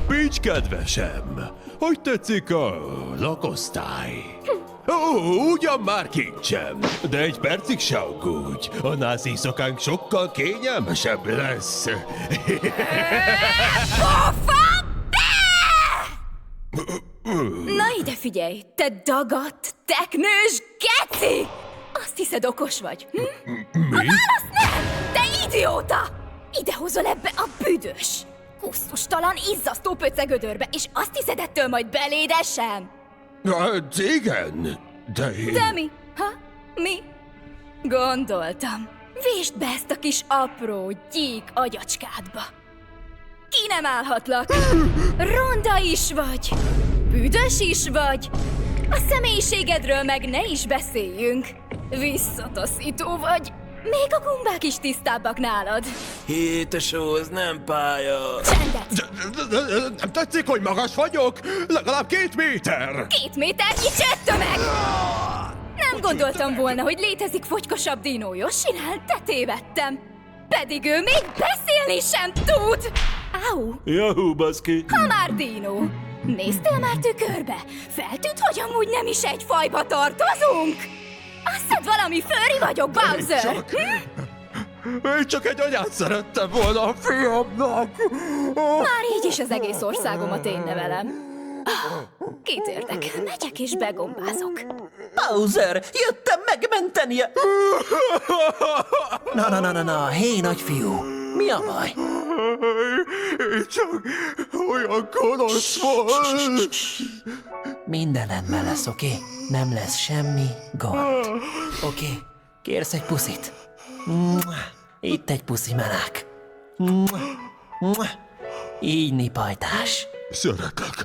Pincs kedvesem, hogy tetszik a lakosztály? Ó, ugyan már kincsem, de egy percig se aggódj, a nász éjszakánk sokkal kényelmesebb lesz. Pofa be! Na ide figyelj, te dagadt, teknős geci! Azt hiszed okos vagy, hm? Mi? A válasz nem! Te idióta! Idehozol ebbe a büdös, kusztustalan, izzasztó pöcegödörbe, és azt hiszed ettől majd beléd esem? Hát igen, de én... De mi? Ha? Mi? Gondoltam. Vésd be ezt a kis apró, gyík agyacskádba. Ki nem állhatlak. Ronda is vagy. Büdös is vagy. A személyiségedről meg ne is beszéljünk. Visszataszító vagy. Még a gumbák is tisztábbak nálad. Hétesóz, nem pálya. Csendet! Nem tetszik, hogy magas vagyok? Legalább 2 méter! 2 méternyi csettömeg! Nem gondoltam volna, hogy létezik fogykosabb dinó Yosinál, de tévedtem. Pedig ő még beszélni sem tud! Áú! Yahoo, baszki. Ha már dinó! Néztél már tükörbe? Feltűnt, hogy amúgy nem is egy fajba tartozunk? Azt hiszed, valami furry vagyok, Bowser? Én csak egy anyát szerettem volna a fiamnak! Már így is az egész országomat én nevelem. Kit érdekel, megyek és begombázok. Bowser, jöttem megmentenie! Na, hé, nagyfiú, mi a baj? Én csak olyan gonosz volt! Minden rendben lesz, oké? Nem lesz semmi gond. Oké, kérsz egy puszit? Itt egy puszi melák. Így, nipajtás. Szeretek.